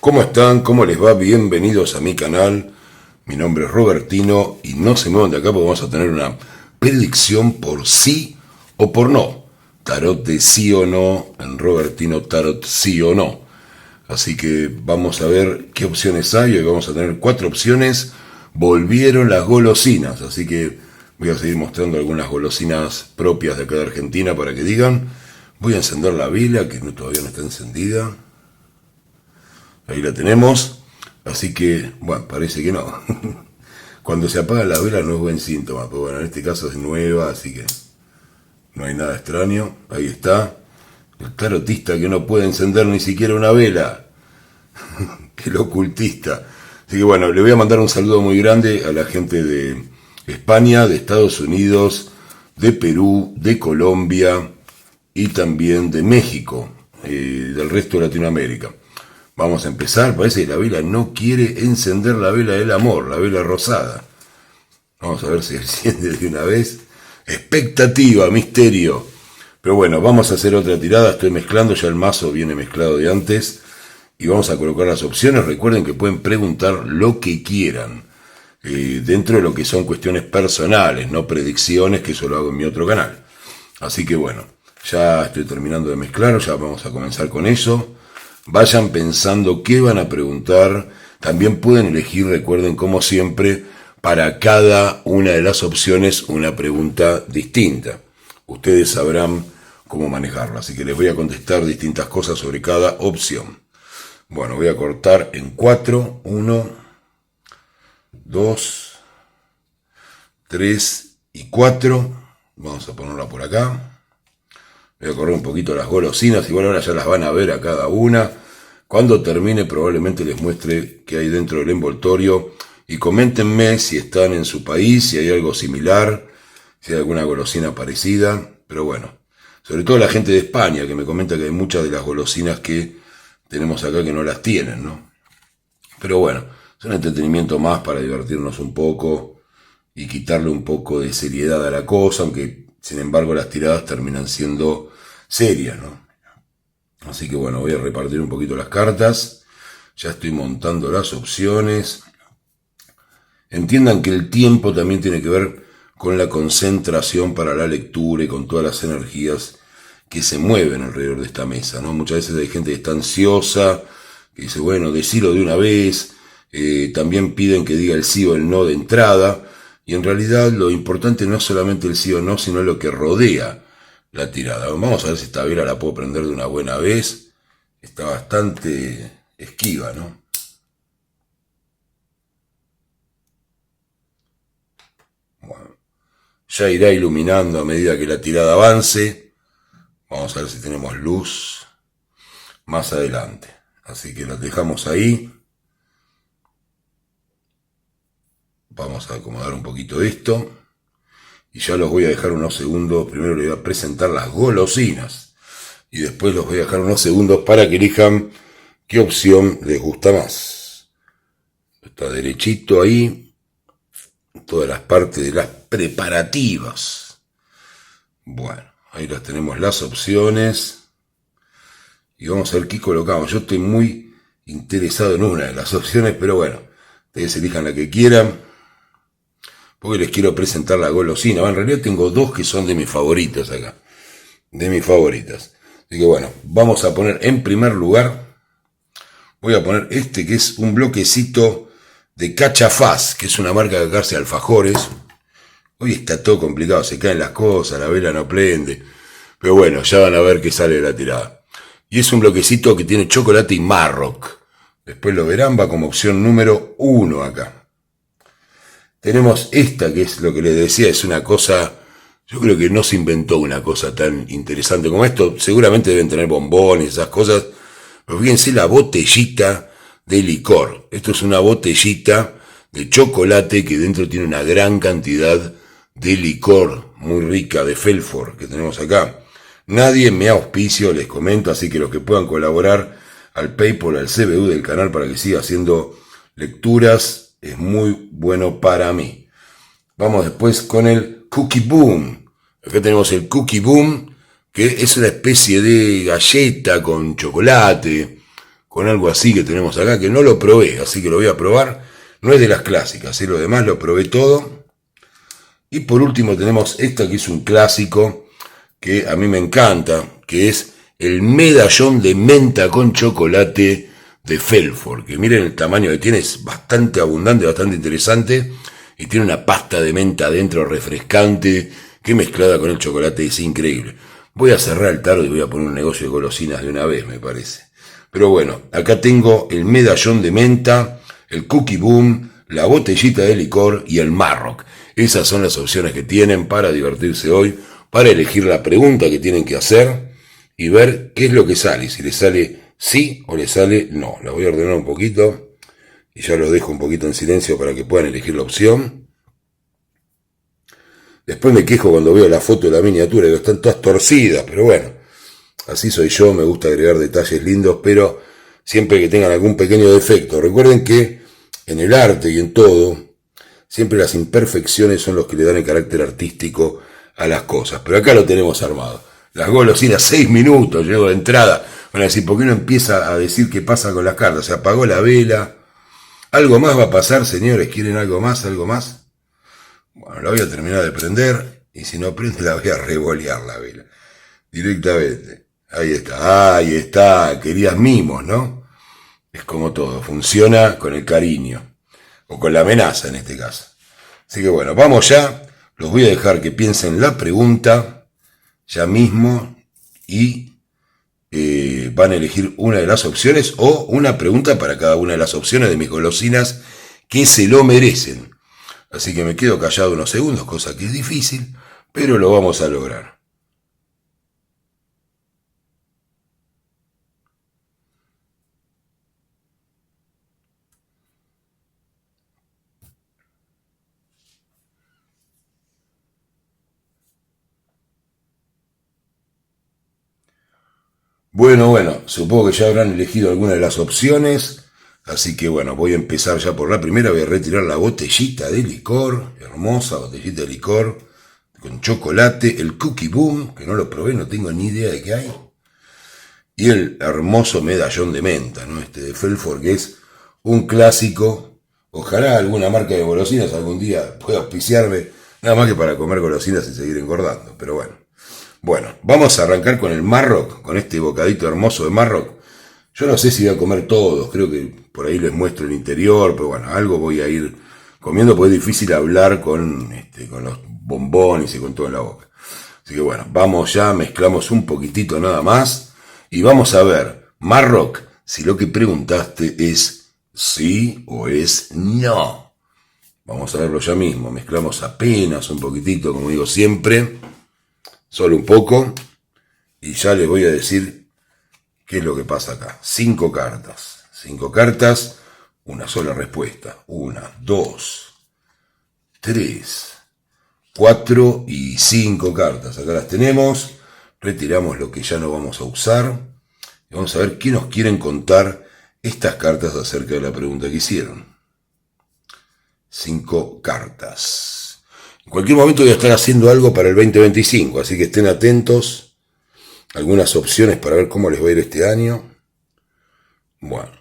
¿Cómo están? ¿Cómo les va? Bienvenidos a mi canal. Mi nombre es Robertino y no se muevan de acá porque vamos a tener una predicción por sí o por no. Tarot de sí o no, en Robertino Tarot sí o no. Así que vamos a ver qué opciones hay. Hoy vamos a tener 4 opciones. Volvieron las golosinas, así que voy a seguir mostrando algunas golosinas propias de acá de Argentina para que digan. Voy a encender la vela que todavía no está encendida. Ahí la tenemos, así que, bueno, parece que no. Cuando se apaga la vela no es buen síntoma, pero bueno, en este caso es nueva, así que no hay nada extraño. Ahí está, el tarotista que no puede encender ni siquiera una vela, el ocultista. Así que bueno, le voy a mandar un saludo muy grande a la gente de España, de Estados Unidos, de Perú, de Colombia y también de México, del resto de Latinoamérica. Vamos a empezar, parece que la vela no quiere encender la vela del amor, la vela rosada. Vamos a ver si enciende de una vez. Expectativa, misterio. Pero bueno, vamos a hacer otra tirada, estoy mezclando, ya el mazo viene mezclado de antes. Y vamos a colocar las opciones, recuerden que pueden preguntar lo que quieran. Dentro de lo que son cuestiones personales, no predicciones, que eso lo hago en mi otro canal. Así que bueno, ya estoy terminando de mezclar, ya vamos a comenzar con eso. Vayan pensando qué van a preguntar. También pueden elegir, recuerden, como siempre, para cada una de las opciones una pregunta distinta. Ustedes sabrán cómo manejarla, así que les voy a contestar distintas cosas sobre cada opción. Bueno, voy a cortar en 4. 1, 2, 3 y 4. Vamos a ponerla por acá. Voy a correr un poquito las golosinas, igual ahora ya las van a ver a cada una. Cuando termine probablemente les muestre qué hay dentro del envoltorio. Y coméntenme si están en su país, si hay algo similar, si hay alguna golosina parecida. Pero bueno, sobre todo la gente de España que me comenta que hay muchas de las golosinas que tenemos acá que no las tienen, ¿no? Pero bueno, es un entretenimiento más para divertirnos un poco y quitarle un poco de seriedad a la cosa, aunque sin embargo las tiradas terminan siendo serias, ¿no? Así que bueno, voy a repartir un poquito las cartas. Ya estoy montando las opciones. Entiendan que el tiempo también tiene que ver con la concentración para la lectura y con todas las energías que se mueven alrededor de esta mesa, ¿no? Muchas veces hay gente que está ansiosa, que dice, bueno, decilo de una vez. También piden que diga el sí o el no de entrada. Y en realidad lo importante no es solamente el sí o no, sino lo que rodea la tirada. Vamos a ver si esta vela la puedo prender de una buena vez. Está bastante esquiva, ¿no? Bueno, ya irá iluminando a medida que la tirada avance. Vamos a ver si tenemos luz más adelante. Así que la dejamos ahí. Vamos a acomodar un poquito esto. Y ya los voy a dejar unos segundos. Primero les voy a presentar las golosinas. Y después los voy a dejar unos segundos para que elijan qué opción les gusta más. Está derechito ahí. Todas las partes de las preparativas. Bueno, ahí las tenemos las opciones. Y vamos a ver qué colocamos. Yo estoy muy interesado en una de las opciones, pero bueno, ustedes elijan la que quieran. Porque les quiero presentar la golosina. Bueno, en realidad tengo 2 que son de mis favoritas acá. De mis favoritas. Así que bueno, vamos a poner en primer lugar. Voy a poner este que es un bloquecito de Cachafaz, que es una marca de acá hace alfajores. Hoy está todo complicado, se caen las cosas, la vela no prende. Pero bueno, ya van a ver qué sale de la tirada. Y es un bloquecito que tiene chocolate y Marroc. Después lo verán, va como opción número 1 acá. Tenemos esta, que es lo que les decía, es una cosa, yo creo que no se inventó una cosa tan interesante como esto. Seguramente deben tener bombones, esas cosas. Pero fíjense la botellita de licor. Esto es una botellita de chocolate que dentro tiene una gran cantidad de licor muy rica de Felfort que tenemos acá. Nadie me auspicio, les comento, así que los que puedan colaborar al PayPal, al CBU del canal para que siga haciendo lecturas, es muy bueno para mí. Vamos después con el Cookie Boom. Acá tenemos el Cookie Boom, que es una especie de galleta con chocolate, con algo así que tenemos acá, que no lo probé, así que lo voy a probar. No es de las clásicas, lo demás lo probé todo. Y por último tenemos esta que es un clásico, que a mí me encanta, que es el medallón de menta con chocolate de Felford, que miren el tamaño que tiene, es bastante abundante, bastante interesante, y tiene una pasta de menta adentro refrescante, que mezclada con el chocolate es increíble. Voy a cerrar el tarot y voy a poner un negocio de golosinas de una vez, me parece. Pero bueno, acá tengo el medallón de menta, el Cookie Boom, la botellita de licor y el Marroc. Esas son las opciones que tienen para divertirse hoy, para elegir la pregunta que tienen que hacer y ver qué es lo que sale, si les sale sí o les sale no. La voy a ordenar un poquito y ya los dejo un poquito en silencio para que puedan elegir la opción. Después me quejo cuando veo la foto de la miniatura, que están todas torcidas, pero bueno, así soy yo, me gusta agregar detalles lindos, pero siempre que tengan algún pequeño defecto. Recuerden que en el arte y en todo, siempre las imperfecciones son los que le dan el carácter artístico a las cosas. Pero acá lo tenemos armado. Las golosinas, 6 minutos, llego de entrada. Van a decir, ¿por qué no empieza a decir qué pasa con las cartas? Se apagó la vela. ¿Algo más va a pasar, señores? ¿Quieren algo más? ¿Algo más? Bueno, la voy a terminar de prender. Y si no prende, la voy a revolear la vela. Directamente. Ahí está. Querías mimos, ¿no? Es como todo. Funciona con el cariño. O con la amenaza en este caso. Así que bueno, vamos ya. Los voy a dejar que piensen la pregunta ya mismo y van a elegir una de las opciones o una pregunta para cada una de las opciones de mis golosinas que se lo merecen. Así que me quedo callado unos segundos, cosa que es difícil, pero lo vamos a lograr. Bueno, supongo que ya habrán elegido alguna de las opciones, así que bueno, voy a empezar ya por la primera, voy a retirar la botellita de licor, hermosa botellita de licor, con chocolate, el Cookie Boom, que no lo probé, no tengo ni idea de qué hay, y el hermoso medallón de menta, ¿no? Este de Felford, que es un clásico. Ojalá alguna marca de golosinas algún día pueda auspiciarme, nada más que para comer golosinas y seguir engordando, pero bueno. Bueno, vamos a arrancar con el Marroc, con este bocadito hermoso de Marroc. Yo no sé si voy a comer todos, creo que por ahí les muestro el interior, pero bueno, algo voy a ir comiendo porque es difícil hablar con los bombones y con todo en la boca. Así que bueno, vamos ya, mezclamos un poquitito nada más y vamos a ver, Marroc, si lo que preguntaste es sí o es no. Vamos a verlo ya mismo, mezclamos apenas un poquitito, como digo siempre. Solo un poco, y ya les voy a decir qué es lo que pasa acá. 5 cartas. 5 cartas, una sola respuesta. 1, 2, 3, 4 y 5 cartas. Acá las tenemos. Retiramos lo que ya no vamos a usar. Y vamos a ver qué nos quieren contar estas cartas acerca de la pregunta que hicieron. 5 cartas. En cualquier momento voy a estar haciendo algo para el 2025, así que estén atentos. Algunas opciones para ver cómo les va a ir este año. Bueno,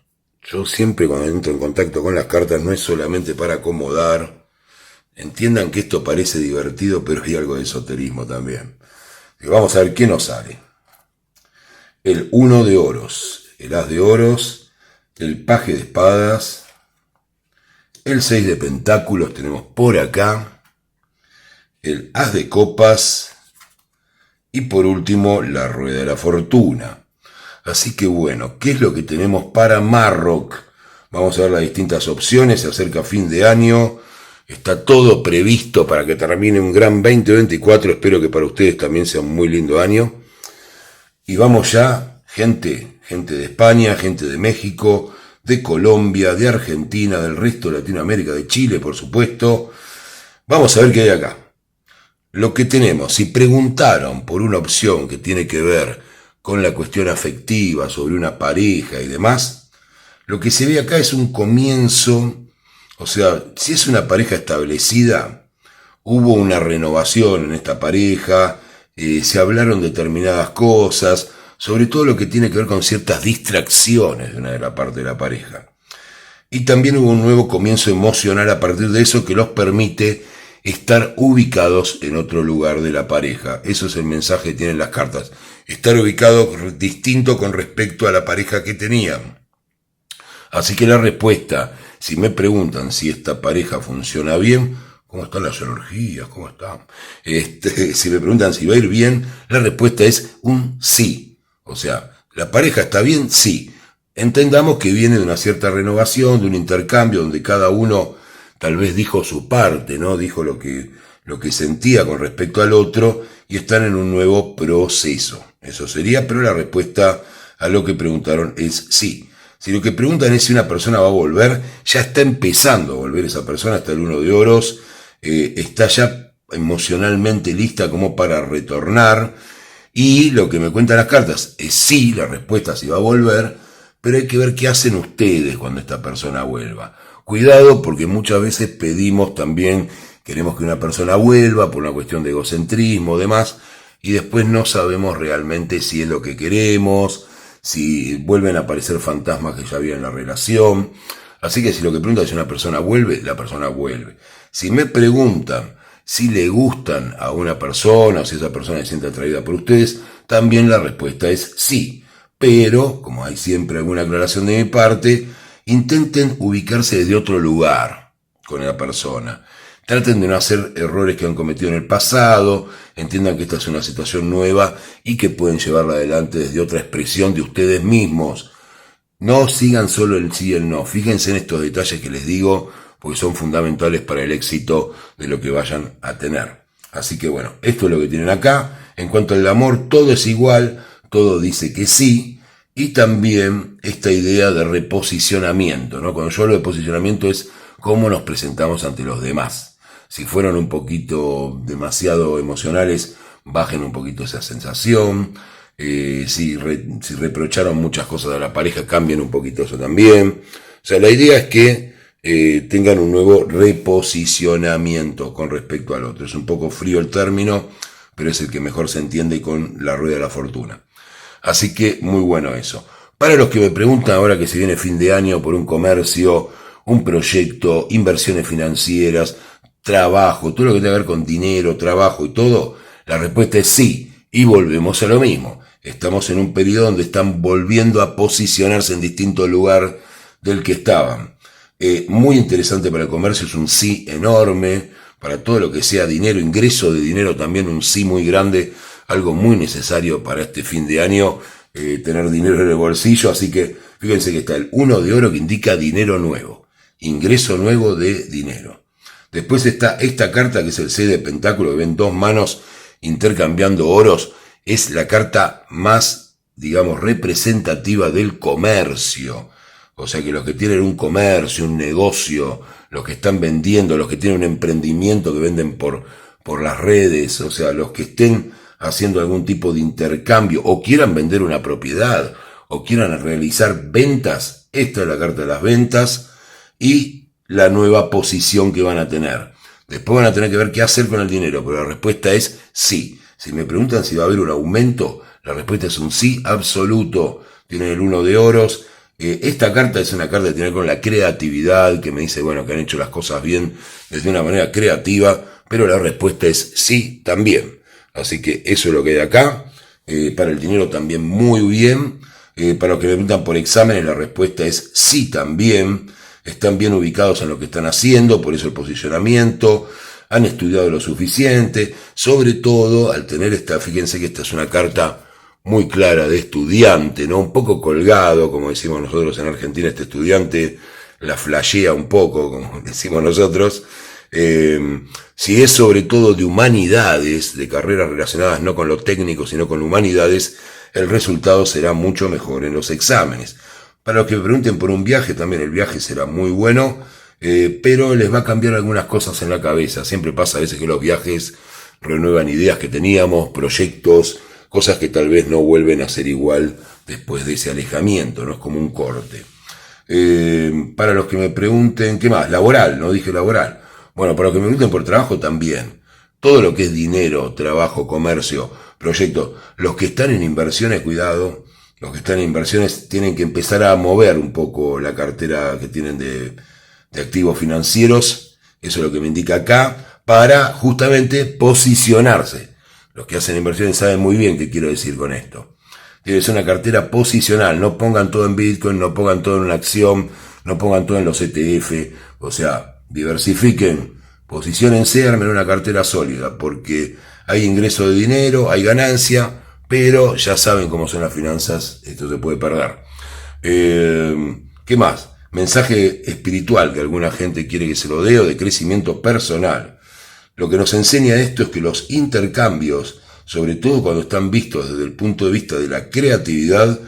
yo siempre cuando entro en contacto con las cartas no es solamente para acomodar. Entiendan que esto parece divertido, pero hay algo de esoterismo también. Y vamos a ver qué nos sale. El 1 de oros, el as de oros, el paje de espadas, el 6 de pentáculos tenemos por acá, el as de copas y por último la rueda de la fortuna. Así que bueno, ¿qué es lo que tenemos para Marroc? Vamos a ver las distintas opciones, se acerca fin de año, está todo previsto para que termine un gran 2024, espero que para ustedes también sea un muy lindo año. Y vamos ya, gente de España, gente de México, de Colombia, de Argentina, del resto de Latinoamérica, de Chile por supuesto. Vamos a ver qué hay acá. Lo que tenemos, si preguntaron por una opción que tiene que ver con la cuestión afectiva, sobre una pareja y demás, lo que se ve acá es un comienzo, o sea, si es una pareja establecida, hubo una renovación en esta pareja, se hablaron determinadas cosas, sobre todo lo que tiene que ver con ciertas distracciones de una de la parte de la pareja. Y también hubo un nuevo comienzo emocional a partir de eso que los permite estar ubicados en otro lugar de la pareja. Eso es el mensaje que tienen las cartas. Estar ubicado distinto con respecto a la pareja que tenían. Así que la respuesta, si me preguntan si esta pareja funciona bien, ¿cómo están las energías? ¿Cómo están? Si me preguntan si va a ir bien, la respuesta es un sí. O sea, ¿la pareja está bien? Sí. Entendamos que viene de una cierta renovación, de un intercambio donde cada uno tal vez dijo su parte, ¿no? Dijo lo que sentía con respecto al otro y están en un nuevo proceso. Eso sería, pero la respuesta a lo que preguntaron es sí. Si lo que preguntan es si una persona va a volver, ya está empezando a volver esa persona, hasta el 1 de oros, está ya emocionalmente lista como para retornar. Y lo que me cuentan las cartas es sí, la respuesta sí va a volver, pero hay que ver qué hacen ustedes cuando esta persona vuelva. Cuidado, porque muchas veces pedimos también, queremos que una persona vuelva por una cuestión de egocentrismo, demás, y después no sabemos realmente si es lo que queremos, si vuelven a aparecer fantasmas que ya había en la relación. Así que si lo que preguntan es si una persona vuelve, la persona vuelve. Si me preguntan si le gustan a una persona o si esa persona se siente atraída por ustedes, también la respuesta es sí. Pero, como hay siempre alguna aclaración de mi parte, intenten ubicarse desde otro lugar con la persona. Traten de no hacer errores que han cometido en el pasado, entiendan que esta es una situación nueva y que pueden llevarla adelante desde otra expresión de ustedes mismos. No sigan solo el sí y el no, fíjense en estos detalles que les digo, porque son fundamentales para el éxito de lo que vayan a tener. Así que bueno, esto es lo que tienen acá. En cuanto al amor, todo es igual, todo dice que sí, y también esta idea de reposicionamiento, ¿no? Cuando yo hablo de posicionamiento es cómo nos presentamos ante los demás. Si fueron un poquito demasiado emocionales, bajen un poquito esa sensación. Si reprocharon muchas cosas de la pareja, cambien un poquito eso también. O sea, la idea es que tengan un nuevo reposicionamiento con respecto al otro. Es un poco frío el término, pero es el que mejor se entiende con la rueda de la fortuna. Así que muy bueno eso. Para los que me preguntan ahora que se viene fin de año por un comercio, un proyecto, inversiones financieras, trabajo, todo lo que tenga que ver con dinero, trabajo y todo, la respuesta es sí. Y volvemos a lo mismo. Estamos en un periodo donde están volviendo a posicionarse en distinto lugar del que estaban. Muy interesante para el comercio, es un sí enorme. Para todo lo que sea dinero, ingreso de dinero también un sí muy grande. Algo muy necesario para este fin de año, tener dinero en el bolsillo. Así que fíjense que está el 1 de oro que indica dinero nuevo. Ingreso nuevo de dinero. Después está esta carta que es el 6 de pentáculo, que ven dos manos intercambiando oros. Es la carta más, digamos, representativa del comercio. O sea que los que tienen un comercio, un negocio, los que están vendiendo, los que tienen un emprendimiento que venden por las redes, o sea, los que estén haciendo algún tipo de intercambio o quieran vender una propiedad o quieran realizar ventas, esta es la carta de las ventas y la nueva posición que van a tener. Después van a tener que ver qué hacer con el dinero, pero la respuesta es sí. Si me preguntan si va a haber un aumento, la respuesta es un sí absoluto. Tienen el 1 de oros. Esta carta es una carta que tiene que ver con la creatividad, que me dice, bueno, que han hecho las cosas bien desde una manera creativa, pero la respuesta es sí también. Así que eso es lo que hay acá. Para el dinero también muy bien. Para los que me preguntan por exámenes, la respuesta es sí también. Están bien ubicados en lo que están haciendo, por eso el posicionamiento. Han estudiado lo suficiente. Sobre todo, al tener esta, fíjense que esta es una carta muy clara de estudiante, ¿no? Un poco colgado, como decimos nosotros en Argentina, este estudiante la flashea un poco, como decimos nosotros. Si es sobre todo de humanidades, de carreras relacionadas no con lo técnico, sino con humanidades, el resultado será mucho mejor en los exámenes. Para los que me pregunten por un viaje, también el viaje será muy bueno, pero les va a cambiar algunas cosas en la cabeza. Siempre pasa a veces que los viajes renuevan ideas que teníamos, proyectos, cosas que tal vez no vuelven a ser igual después de ese alejamiento, no es como un corte. Para los que me pregunten, ¿qué más? Laboral, no dije laboral. Bueno, para los que me pregunten por trabajo también. Todo lo que es dinero, trabajo, comercio, proyectos. Los que están en inversiones, cuidado, los que están en inversiones tienen que empezar a mover un poco la cartera que tienen de activos financieros, eso es lo que me indica acá, para justamente posicionarse. Los que hacen inversiones saben muy bien qué quiero decir con esto. Tiene que ser una cartera posicional, no pongan todo en Bitcoin, no pongan todo en una acción, no pongan todo en los ETF, o sea, diversifiquen, posiciónense, armen una cartera sólida, porque hay ingreso de dinero, hay ganancia, pero ya saben cómo son las finanzas, esto se puede perder. ¿Qué más? Mensaje espiritual que alguna gente quiere que se lo dé, o de crecimiento personal. Lo que nos enseña esto es que los intercambios, sobre todo cuando están vistos desde el punto de vista de la creatividad,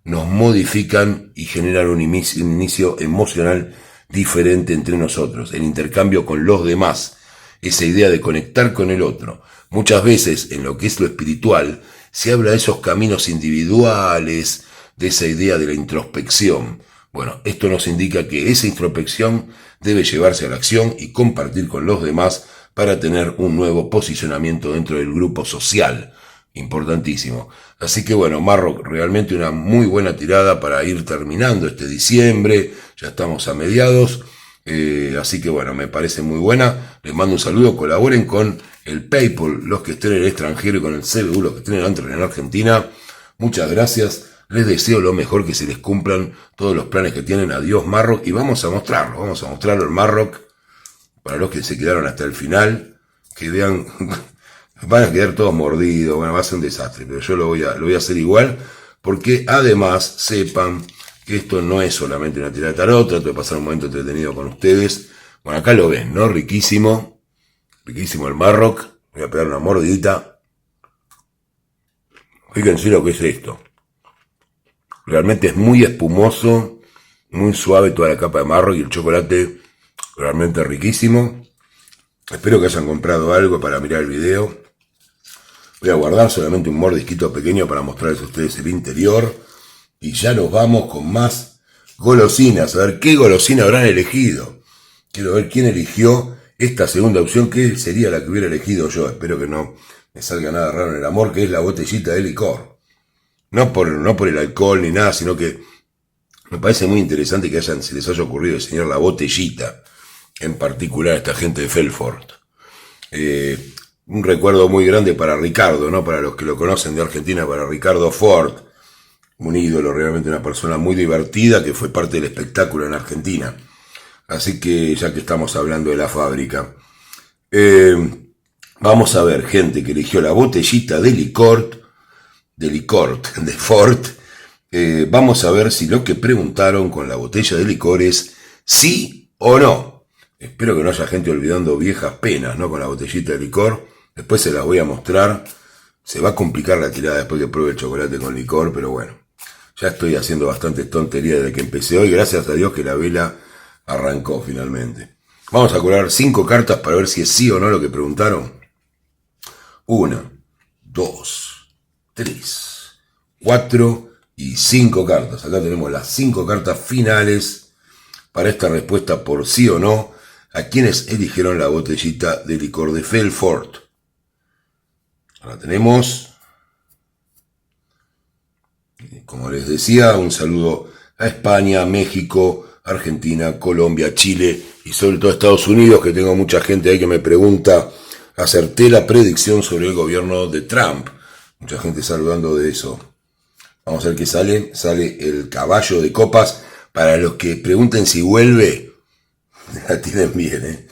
nos modifican y generan un inicio emocional diferente entre nosotros, el intercambio con los demás, esa idea de conectar con el otro. Muchas veces en lo que es lo espiritual se habla de esos caminos individuales, de esa idea de la introspección. Bueno, esto nos indica que esa introspección debe llevarse a la acción y compartir con los demás para tener un nuevo posicionamiento dentro del grupo social. Importantísimo. Así que bueno, Marrock, realmente una muy buena tirada para ir terminando este diciembre. Ya estamos a mediados. Así que bueno, me parece muy buena. Les mando un saludo. Colaboren con el PayPal, los que estén en el extranjero, y con el CBU, los que estén en Argentina. Muchas gracias. Les deseo lo mejor, que se les cumplan todos los planes que tienen. Adiós, Marrock. Y vamos a mostrarlo el Marrock. Para los que se quedaron hasta el final, que vean, van a quedar todos mordidos, bueno, va a ser un desastre, pero yo lo voy a hacer igual, porque además sepan que esto no es solamente una tirada de tarot. Trato de pasar un momento entretenido con ustedes. Bueno, acá lo ven, ¿no? Riquísimo el Marrock. Voy a pegar una mordidita. Fíjense lo que es esto. Realmente es muy espumoso, muy suave toda la capa de Marrock, y el chocolate realmente riquísimo. Espero que hayan comprado algo para mirar el video. Voy a guardar solamente un mordisquito pequeño para mostrarles a ustedes el interior. Y ya nos vamos con más golosinas. A ver qué golosina habrán elegido. Quiero ver quién eligió esta segunda opción, que sería la que hubiera elegido yo. Espero que no me salga nada raro en el amor, que es la botellita de licor. No por el alcohol ni nada, sino que me parece muy interesante que se les haya ocurrido diseñar la botellita, en particular a esta gente de Felfort. Un recuerdo muy grande para Ricardo, ¿no? Para los que lo conocen de Argentina, para Ricardo Ford, un ídolo, realmente una persona muy divertida que fue parte del espectáculo en Argentina. Así que, ya que estamos hablando de la fábrica, vamos a ver gente que eligió la botellita de Ford. Vamos a ver si lo que preguntaron con la botella de licor es sí o no. Espero que no haya gente olvidando viejas penas, ¿no? Con la botellita de licor. Después se las voy a mostrar. Se va a complicar la tirada después que pruebe el chocolate con licor, pero bueno. Ya estoy haciendo bastante tontería desde que empecé hoy. Gracias a Dios que la vela arrancó finalmente. Vamos a colar 5 cartas para ver si es sí o no lo que preguntaron. 1, 2, 3, 4 y 5 cartas. Acá tenemos las 5 cartas finales para esta respuesta por sí o no a quienes eligieron la botellita de licor de Felfort. Ahora tenemos, como les decía, un saludo a España, México, Argentina, Colombia, Chile y sobre todo Estados Unidos, que tengo mucha gente ahí que me pregunta, acerté la predicción sobre el gobierno de Trump. Mucha gente saludando de eso. Vamos a ver qué sale. Sale el caballo de copas. Para los que pregunten si vuelve, la tienen bien,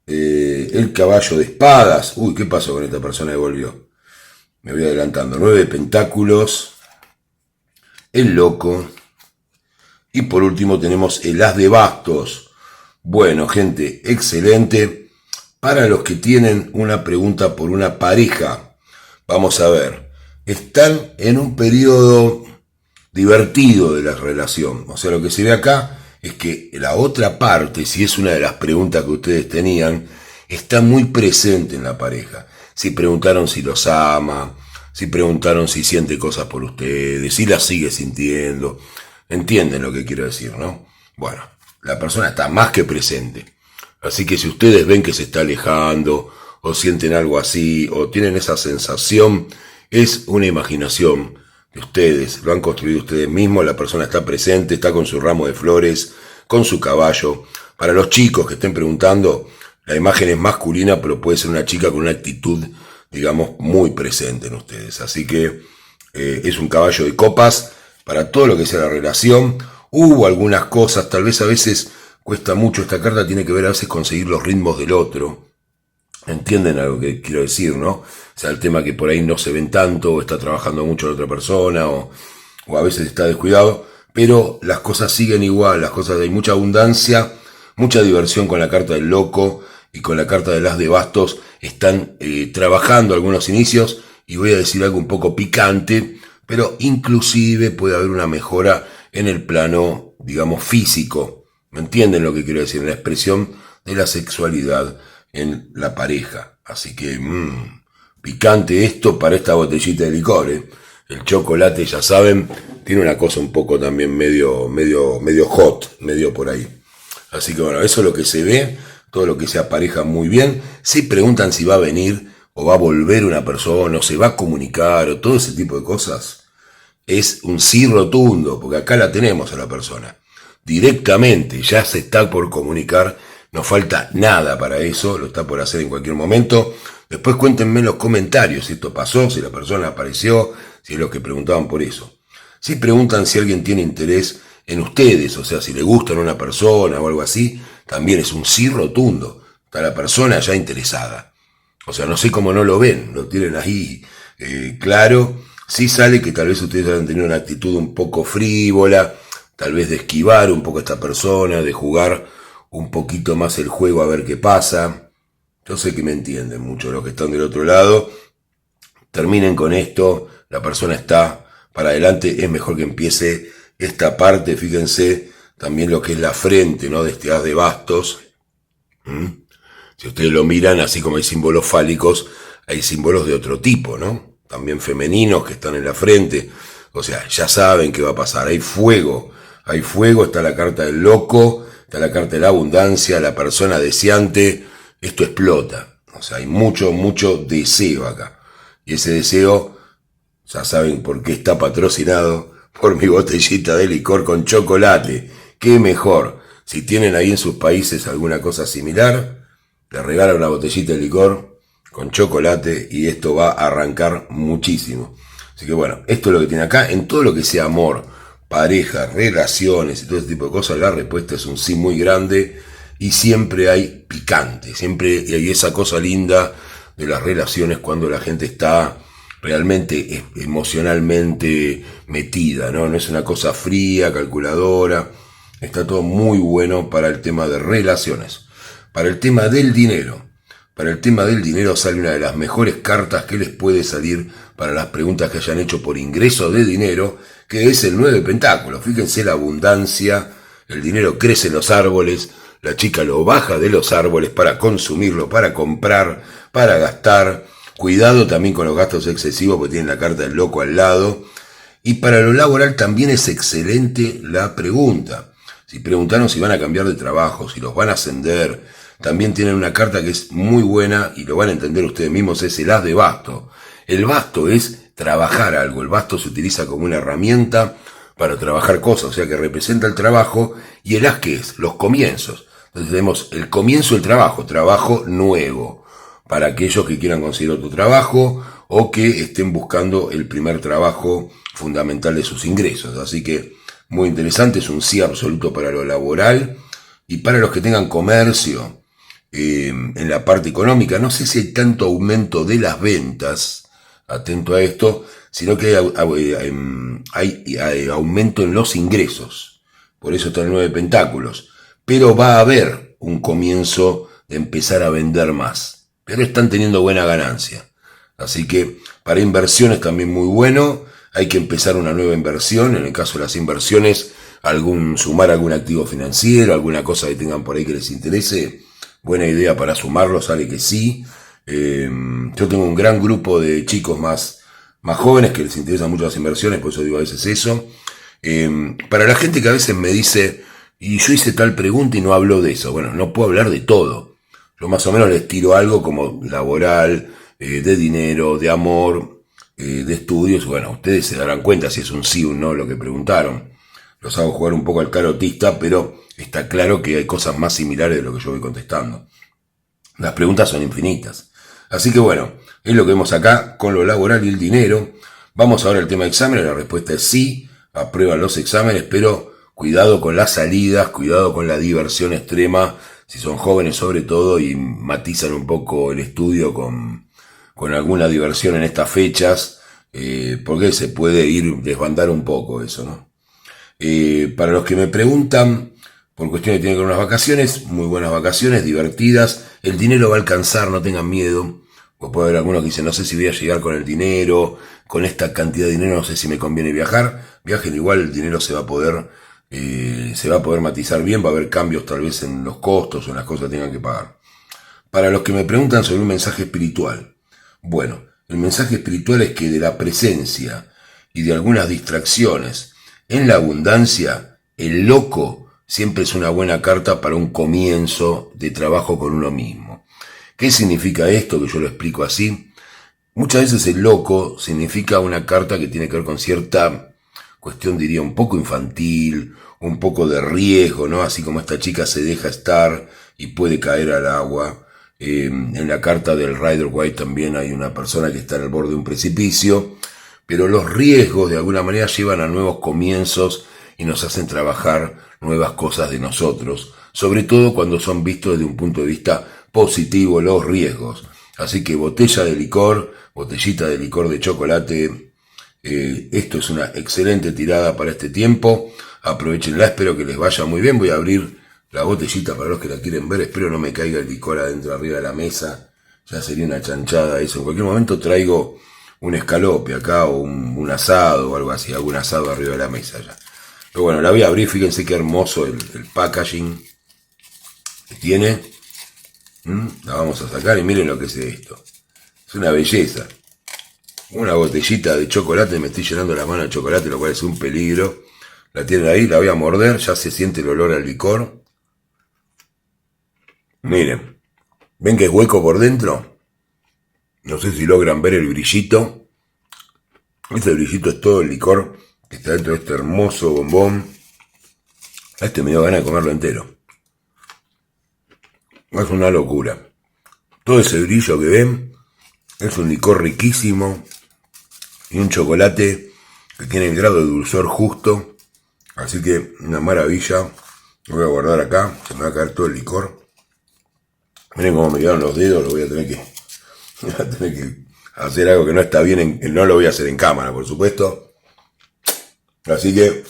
el caballo de espadas. Uy, ¿qué pasó con esta persona que volvió? Me voy adelantando. 9 de pentáculos. El loco. Y por último tenemos el as de bastos. Bueno, gente, excelente. Para los que tienen una pregunta por una pareja, vamos a ver. Están en un periodo divertido de la relación. O sea, lo que se ve acá es que la otra parte, si es una de las preguntas que ustedes tenían, está muy presente en la pareja. Si preguntaron si los ama, si preguntaron si siente cosas por ustedes, si las sigue sintiendo. ¿Entienden lo que quiero decir, no? Bueno, la persona está más que presente. Así que si ustedes ven que se está alejando, o sienten algo así, o tienen esa sensación, es una imaginación de ustedes, lo han construido ustedes mismos, la persona está presente, está con su ramo de flores, con su caballo. Para los chicos que estén preguntando, la imagen es masculina, pero puede ser una chica con una actitud, digamos, muy presente en ustedes. Así que es un caballo de copas para todo lo que sea la relación. Hubo algunas cosas, tal vez a veces cuesta mucho, esta carta tiene que ver a veces conseguir los ritmos del otro. ¿Entienden algo que quiero decir, no? O sea, el tema que por ahí no se ven tanto, o está trabajando mucho la otra persona, o a veces está descuidado, pero las cosas siguen igual, las cosas, hay mucha abundancia, mucha diversión con la carta del loco y con la carta del as de bastos. Están trabajando algunos inicios, y voy a decir algo un poco picante, pero inclusive puede haber una mejora en el plano, digamos, físico. ¿Me entienden lo que quiero decir? En la expresión de la sexualidad en la pareja. Así que, picante esto para esta botellita de licor, ¿eh? El chocolate, ya saben, tiene una cosa un poco también medio hot, medio por ahí. Así que bueno, eso es lo que se ve, todo lo que se apareja muy bien. Si preguntan si va a venir o va a volver una persona, o se va a comunicar, o todo ese tipo de cosas, es un sí rotundo, porque acá la tenemos a la persona. Directamente, ya se está por comunicar, no falta nada para eso, lo está por hacer en cualquier momento. Después cuéntenme en los comentarios si esto pasó, si la persona apareció, si es lo que preguntaban por eso. Si preguntan si alguien tiene interés en ustedes, o sea, si le gustan a una persona o algo así, también es un sí rotundo. Está la persona ya interesada. O sea, no sé cómo no lo ven, lo tienen ahí claro. Sí sale que tal vez ustedes hayan tenido una actitud un poco frívola, tal vez de esquivar un poco a esta persona, de jugar un poquito más el juego a ver qué pasa. Yo sé que me entienden mucho los que están del otro lado. Terminen con esto, la persona está para adelante, es mejor que empiece esta parte. Fíjense también lo que es la frente, ¿no?, de este as de bastos. Si ustedes lo miran, así como hay símbolos fálicos, hay símbolos de otro tipo, ¿no? También femeninos que están en la frente. O sea, ya saben qué va a pasar. Hay fuego, está la carta del loco, está la carta de la abundancia, la persona deseante. Esto explota. O sea, hay mucho deseo acá. Y ese deseo, ya saben por qué está patrocinado por mi botellita de licor con chocolate. Qué mejor. Si tienen ahí en sus países alguna cosa similar, le regalan una botellita de licor con chocolate y esto va a arrancar muchísimo. Así que bueno, esto es lo que tiene acá. En todo lo que sea amor, pareja, relaciones y todo ese tipo de cosas, la respuesta es un sí muy grande, y siempre hay picante, siempre hay esa cosa linda de las relaciones cuando la gente está realmente emocionalmente metida, ¿no? No es una cosa fría, calculadora. Está todo muy bueno para el tema de relaciones. Para el tema del dinero. Para el tema del dinero sale una de las mejores cartas que les puede salir para las preguntas que hayan hecho por ingreso de dinero, que es el 9 de pentáculos. Fíjense la abundancia, el dinero crece en los árboles, la chica lo baja de los árboles para consumirlo, para comprar, para gastar. Cuidado también con los gastos excesivos, porque tienen la carta del loco al lado. Y para lo laboral también es excelente la pregunta. Si preguntaron si van a cambiar de trabajo, si los van a ascender, también tienen una carta que es muy buena, y lo van a entender ustedes mismos, es el as de basto. El basto es trabajar algo, el basto se utiliza como una herramienta para trabajar cosas, o sea que representa el trabajo. Y el as, ¿qué es? Los comienzos. Entonces tenemos el comienzo del trabajo nuevo, para aquellos que quieran conseguir otro trabajo o que estén buscando el primer trabajo fundamental de sus ingresos. Así que muy interesante, es un sí absoluto para lo laboral. Y para los que tengan comercio, en la parte económica, no sé si hay tanto aumento de las ventas, atento a esto, sino que hay aumento en los ingresos. Por eso está el 9 de pentáculos. Pero va a haber un comienzo de empezar a vender más. Pero están teniendo buena ganancia. Así que para inversiones también muy bueno. Hay que empezar una nueva inversión. En el caso de las inversiones, sumar algún activo financiero, alguna cosa que tengan por ahí que les interese. Buena idea para sumarlo, sale que sí. Yo tengo un gran grupo de chicos más jóvenes que les interesan mucho las inversiones, por eso digo a veces eso. Para la gente que a veces me dice, y yo hice tal pregunta y no hablo de eso. Bueno, no puedo hablar de todo. Yo más o menos les tiro algo como laboral, de dinero, de amor, de estudios. Bueno, ustedes se darán cuenta si es un sí o un no lo que preguntaron. Los hago jugar un poco al carotista, pero está claro que hay cosas más similares de lo que yo voy contestando. Las preguntas son infinitas. Así que bueno, es lo que vemos acá con lo laboral y el dinero. Vamos ahora al tema de exámenes. La respuesta es sí, aprueban los exámenes, pero cuidado con las salidas, cuidado con la diversión extrema, si son jóvenes sobre todo, y matizan un poco el estudio con alguna diversión en estas fechas, porque se puede ir desbandar un poco eso, ¿no? Para los que me preguntan, por cuestiones que tienen que ver con unas vacaciones, muy buenas vacaciones, divertidas, el dinero va a alcanzar, no tengan miedo. Pues puede haber algunos que dicen, no sé si voy a llegar con el dinero, con esta cantidad de dinero, no sé si me conviene viajar. Viajen igual, el dinero se va a poder matizar bien, va a haber cambios tal vez en los costos o en las cosas que tengan que pagar. Para los que me preguntan sobre un mensaje espiritual, bueno, el mensaje espiritual es que de la presencia y de algunas distracciones en la abundancia, el loco siempre es una buena carta para un comienzo de trabajo con uno mismo. ¿Qué significa esto? Que yo lo explico así. Muchas veces el loco significa una carta que tiene que ver con cierta cuestión, diría, un poco infantil, un poco de riesgo, ¿no? Así como esta chica se deja estar y puede caer al agua. En la carta del Rider White también hay una persona que está en el borde de un precipicio, pero los riesgos de alguna manera llevan a nuevos comienzos y nos hacen trabajar nuevas cosas de nosotros, sobre todo cuando son vistos desde un punto de vista positivo los riesgos. Así que botellita de licor de chocolate, esto es una excelente tirada para este tiempo, aprovechenla, espero que les vaya muy bien. Voy a abrir la botellita para los que la quieren ver, espero no me caiga el licor adentro arriba de la mesa, ya sería una chanchada eso. En cualquier momento traigo un escalope acá o un asado o algo así, algún asado arriba de la mesa ya. Pero bueno, la voy a abrir, fíjense qué hermoso el packaging que tiene. La vamos a sacar y miren lo que es esto. Es una belleza. Una botellita de chocolate, me estoy llenando la mano de chocolate, lo cual es un peligro. La tienen ahí, la voy a morder, ya se siente el olor al licor. Miren, ¿ven que es hueco por dentro? No sé si logran ver el brillito. Ese brillito es todo el licor que está dentro de este hermoso bombón. A este me dio ganas de comerlo entero. Es una locura. Todo ese brillo que ven es un licor riquísimo y un chocolate que tiene el grado de dulzor justo. Así que una maravilla. Lo voy a guardar acá, se me va a caer todo el licor. Miren cómo me quedaron los dedos, voy a tener que hacer algo que no está bien, no lo voy a hacer en cámara, por supuesto. Así que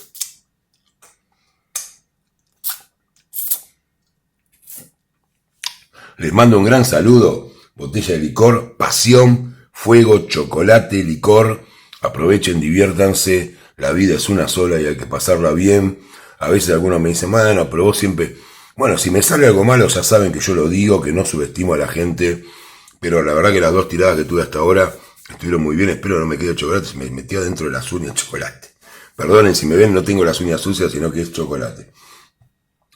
les mando un gran saludo. Botella de licor, pasión, fuego, chocolate, licor. Aprovechen, diviértanse. La vida es una sola y hay que pasarla bien. A veces algunos me dicen, bueno, pero vos siempre... Bueno, si me sale algo malo ya saben que yo lo digo, que no subestimo a la gente. Pero la verdad que las dos tiradas que tuve hasta ahora estuvieron muy bien. Espero no me quede chocolate, se me metió dentro de las uñas chocolate. Perdonen si me ven, no tengo las uñas sucias, sino que es chocolate.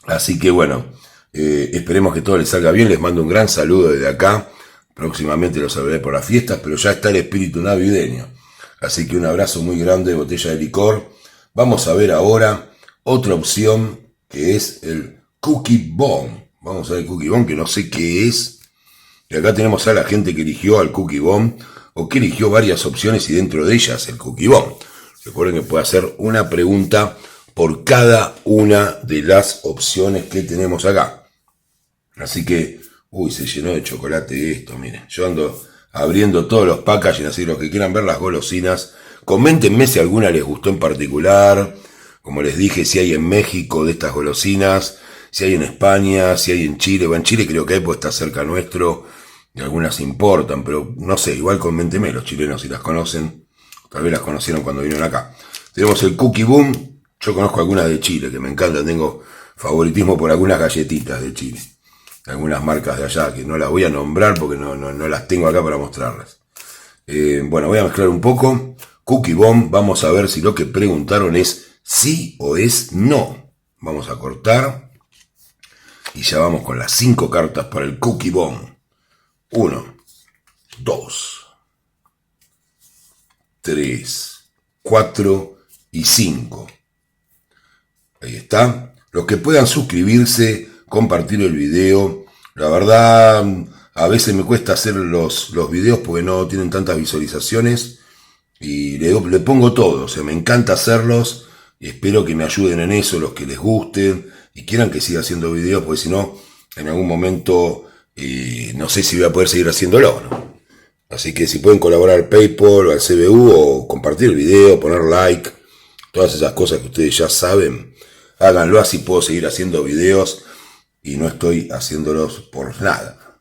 Así que bueno, esperemos que todo les salga bien. Les mando un gran saludo desde acá. Próximamente los saludaré por las fiestas, pero ya está el espíritu navideño. Así que un abrazo muy grande, botella de licor. Vamos a ver ahora otra opción que es el Cookie Bomb. Vamos a ver el Cookie Bomb, que no sé qué es. Y acá tenemos a la gente que eligió al Cookie Bomb o que eligió varias opciones y dentro de ellas el Cookie Bomb. Recuerden que puede hacer una pregunta por cada una de las opciones que tenemos acá. Así que, se llenó de chocolate esto, miren. Yo ando abriendo todos los packaging, así los que quieran ver las golosinas. Coméntenme si alguna les gustó en particular. Como les dije, si hay en México de estas golosinas, si hay en España, si hay en Chile. Bueno, en Chile creo que hay, pues está cerca nuestro. Y algunas importan, pero no sé, igual coméntenme los chilenos si las conocen. Tal vez las conocieron cuando vinieron acá. Tenemos el Cookie Boom. Yo conozco algunas de Chile que me encantan. Tengo favoritismo por algunas galletitas de Chile. Algunas marcas de allá que no las voy a nombrar porque no las tengo acá para mostrarlas. Bueno, voy a mezclar un poco. Cookie Bomb, vamos a ver si lo que preguntaron es sí o es no. Vamos a cortar. Y ya vamos con las 5 cartas para el Cookie Bomb. 1, 2, 3, 4 y 5. Ahí está. Los que puedan suscribirse, compartir el video. La verdad, a veces me cuesta hacer los videos porque no tienen tantas visualizaciones. Y le pongo todo. O sea, me encanta hacerlos. Y espero que me ayuden en eso, los que les gusten. Y quieran que siga haciendo videos, porque si no, en algún momento no sé si voy a poder seguir haciéndolo, ¿no? Así que si pueden colaborar al PayPal o al CBU o compartir el video, poner like, todas esas cosas que ustedes ya saben, háganlo, así puedo seguir haciendo videos y no estoy haciéndolos por nada.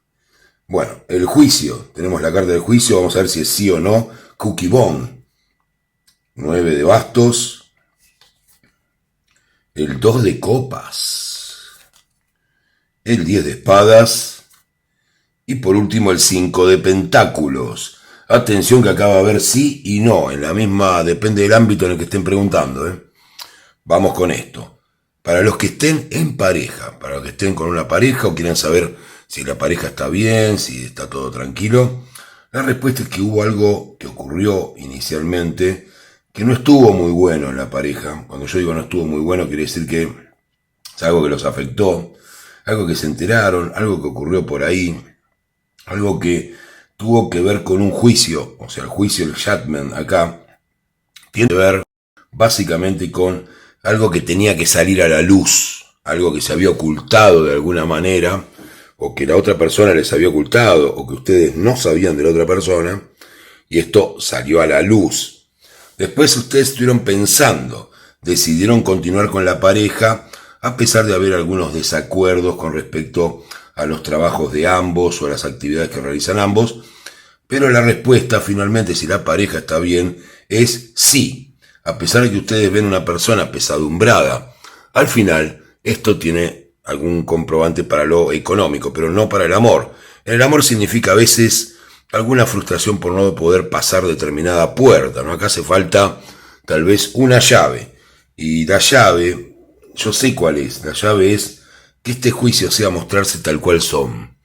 Bueno, el juicio, tenemos la carta del juicio, vamos a ver si es sí o no. Cookie Bone, 9 de bastos, el 2 de copas, el 10 de espadas, y por último el 5 de pentáculos. Atención que acaba de haber sí y no. En la misma, depende del ámbito en el que estén preguntando. Vamos con esto. Para los que estén en pareja, para los que estén con una pareja o quieran saber si la pareja está bien, si está todo tranquilo, la respuesta es que hubo algo que ocurrió inicialmente que no estuvo muy bueno en la pareja. Cuando yo digo no estuvo muy bueno, quiere decir que es algo que los afectó, algo que se enteraron, algo que ocurrió por ahí, algo que tuvo que ver con un juicio, o sea, el juicio del judgment acá, tiene que ver básicamente con algo que tenía que salir a la luz, algo que se había ocultado de alguna manera, o que la otra persona les había ocultado, o que ustedes no sabían de la otra persona, y esto salió a la luz. Después ustedes estuvieron pensando, decidieron continuar con la pareja, a pesar de haber algunos desacuerdos con respecto a los trabajos de ambos o a las actividades que realizan ambos, pero la respuesta finalmente, si la pareja está bien, es sí. A pesar de que ustedes ven una persona pesadumbrada, al final esto tiene algún comprobante para lo económico, pero no para el amor. El amor significa a veces alguna frustración por no poder pasar determinada puerta, ¿no? Acá hace falta tal vez una llave, y la llave, yo sé cuál es, la llave es que este juicio sea mostrarse tal cual son.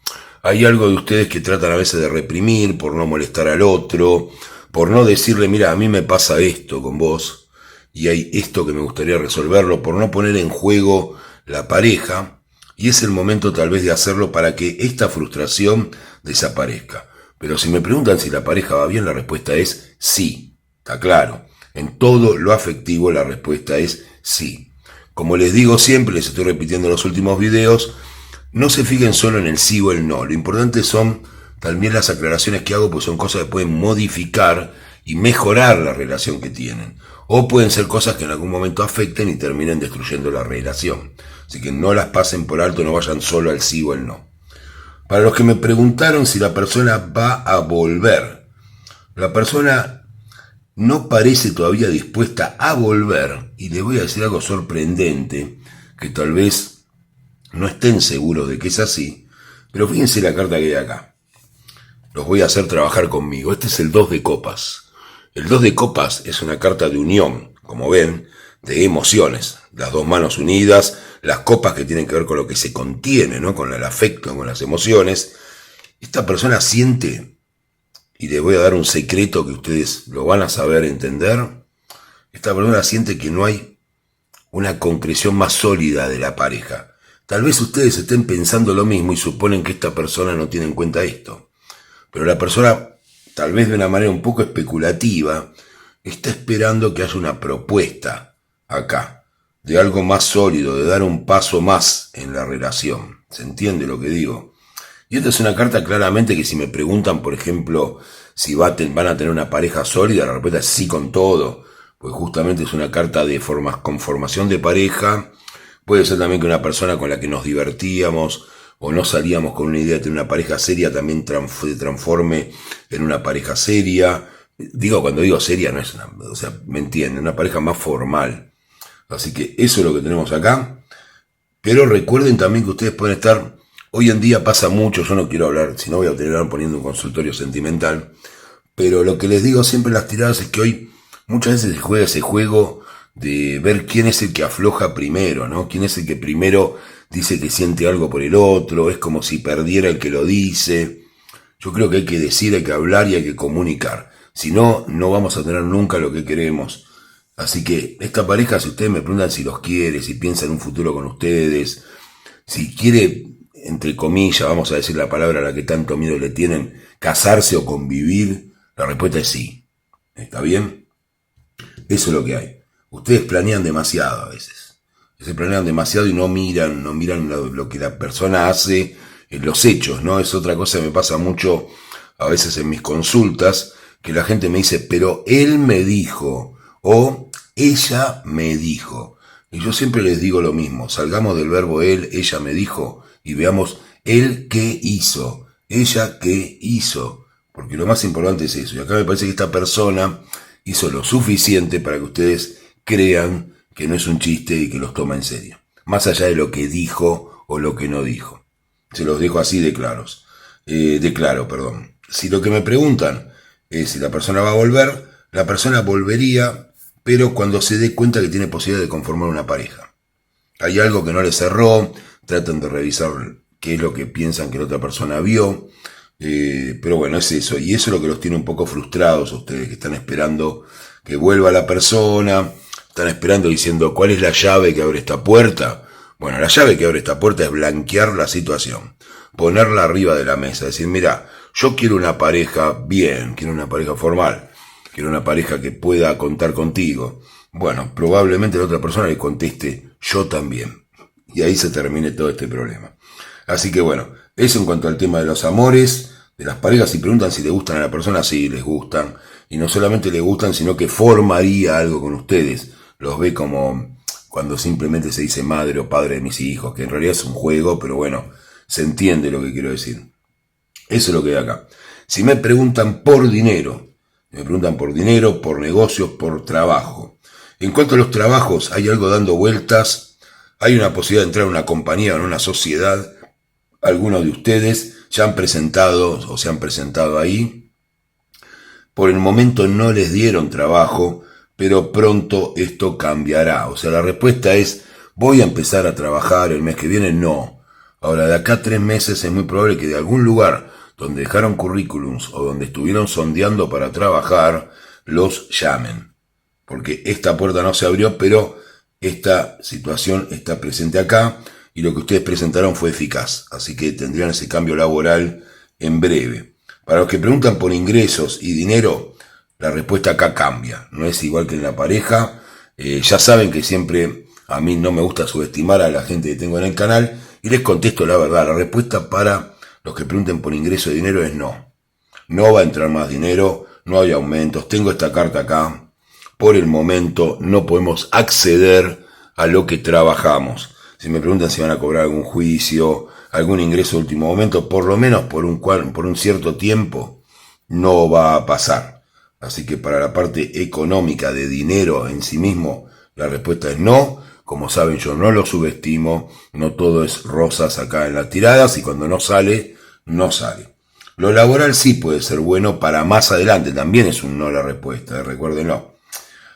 Hay algo de ustedes que tratan a veces de reprimir por no molestar al otro, por no decirle, mira, a mí me pasa esto con vos, y hay esto que me gustaría resolverlo, por no poner en juego la pareja, y es el momento tal vez de hacerlo para que esta frustración desaparezca. Pero si me preguntan si la pareja va bien, la respuesta es sí, está claro. En todo lo afectivo la respuesta es sí. Como les digo siempre, les estoy repitiendo en los últimos videos, no se fijen solo en el sí o el no. Lo importante son también las aclaraciones que hago, pues son cosas que pueden modificar y mejorar la relación que tienen. O pueden ser cosas que en algún momento afecten y terminen destruyendo la relación. Así que no las pasen por alto, no vayan solo al sí o el no. Para los que me preguntaron si la persona va a volver, la persona no parece todavía dispuesta a volver, y les voy a decir algo sorprendente, que tal vez no estén seguros de que es así, pero fíjense la carta que hay acá. Los voy a hacer trabajar conmigo. Este es el 2 de copas. El 2 de copas es una carta de unión, como ven, de emociones. Las dos manos unidas, las copas que tienen que ver con lo que se contiene, ¿no? Con el afecto, con las emociones. Esta persona siente, y les voy a dar un secreto que ustedes lo van a saber entender, esta persona siente que no hay una concreción más sólida de la pareja. Tal vez ustedes estén pensando lo mismo y suponen que esta persona no tiene en cuenta esto. Pero la persona, tal vez de una manera un poco especulativa, está esperando que haya una propuesta acá, de algo más sólido, de dar un paso más en la relación. ¿Se entiende lo que digo? Y esta es una carta claramente que si me preguntan, por ejemplo, si van a tener una pareja sólida, la respuesta es sí con todo, pues justamente es una carta de conformación de pareja. Puede ser también que una persona con la que nos divertíamos o no salíamos con una idea de tener una pareja seria también se transforme en una pareja seria. Digo, cuando digo seria no es una, o sea, me entienden, una pareja más formal. Así que eso es lo que tenemos acá. Pero recuerden también que ustedes pueden estar, hoy en día pasa mucho, yo no quiero hablar, si no voy a terminar poniendo un consultorio sentimental, pero lo que les digo siempre en las tiradas es que hoy muchas veces se juega ese juego de ver quién es el que afloja primero, ¿no? Quién es el que primero dice que siente algo por el otro, es como si perdiera el que lo dice. Yo creo que hay que decir, hay que hablar y hay que comunicar. Si no, no vamos a tener nunca lo que queremos. Así que esta pareja, si ustedes me preguntan si los quiere, si piensa en un futuro con ustedes, si quiere, entre comillas, vamos a decir la palabra a la que tanto miedo le tienen, casarse o convivir, la respuesta es sí. ¿Está bien? Eso es lo que hay. Ustedes planean demasiado a veces. Se planean demasiado y no miran lo que la persona hace en los hechos, ¿no? Es otra cosa que me pasa mucho a veces en mis consultas, que la gente me dice, pero él me dijo, o ella me dijo. Y yo siempre les digo lo mismo, salgamos del verbo él, ella me dijo, y veamos él qué hizo, ella qué hizo, porque lo más importante es eso. Y acá me parece que esta persona hizo lo suficiente para que ustedes crean que no es un chiste y que los toma en serio, más allá de lo que dijo o lo que no dijo. Se los dejo así de claros, perdón. Si lo que me preguntan es si la persona va a volver, la persona volvería, pero cuando se dé cuenta que tiene posibilidad de conformar una pareja. Hay algo que no le cerró, tratan de revisar qué es lo que piensan que la otra persona vio, pero bueno, es eso, y eso es lo que los tiene un poco frustrados a ustedes, que están esperando que vuelva la persona, están esperando diciendo, ¿cuál es la llave que abre esta puerta? Bueno, la llave que abre esta puerta es blanquear la situación, ponerla arriba de la mesa, decir, mira, yo quiero una pareja bien, quiero una pareja formal, quiero una pareja que pueda contar contigo. Bueno, probablemente la otra persona le conteste, yo también. Y ahí se termine todo este problema. Así que bueno, eso en cuanto al tema de los amores, de las parejas. Si preguntan si le gustan a la persona, sí, les gustan. Y no solamente les gustan, sino que formaría algo con ustedes. Los ve como cuando simplemente se dice madre o padre de mis hijos, que en realidad es un juego, pero bueno, se entiende lo que quiero decir. Eso es lo que hay acá. Si me preguntan por dinero, por negocios, por trabajo. En cuanto a los trabajos, hay algo dando vueltas, hay una posibilidad de entrar a una compañía o en una sociedad. Algunos de ustedes ya han presentado o se han presentado ahí. Por el momento no les dieron trabajo, pero pronto esto cambiará. O sea, la respuesta es, ¿voy a empezar a trabajar el mes que viene? No. Ahora, de acá a 3 meses es muy probable que de algún lugar donde dejaron currículums o donde estuvieron sondeando para trabajar, los llamen. Porque esta puerta no se abrió, pero esta situación está presente acá y lo que ustedes presentaron fue eficaz. Así que tendrían ese cambio laboral en breve. Para los que preguntan por ingresos y dinero, la respuesta acá cambia. No es igual que en la pareja. Ya saben que siempre a mí no me gusta subestimar a la gente que tengo en el canal y les contesto la verdad. La respuesta para los que pregunten por ingreso de dinero es no. No va a entrar más dinero, no hay aumentos. Tengo esta carta acá. Por el momento no podemos acceder a lo que trabajamos. Si me preguntan si van a cobrar algún juicio, algún ingreso de último momento, por lo menos por un cierto tiempo, no va a pasar. Así que para la parte económica de dinero en sí mismo, la respuesta es no. Como saben, yo no lo subestimo, no todo es rosas acá en las tiradas y cuando no sale, no sale. Lo laboral sí puede ser bueno para más adelante, también es un no la respuesta, recuérdenlo.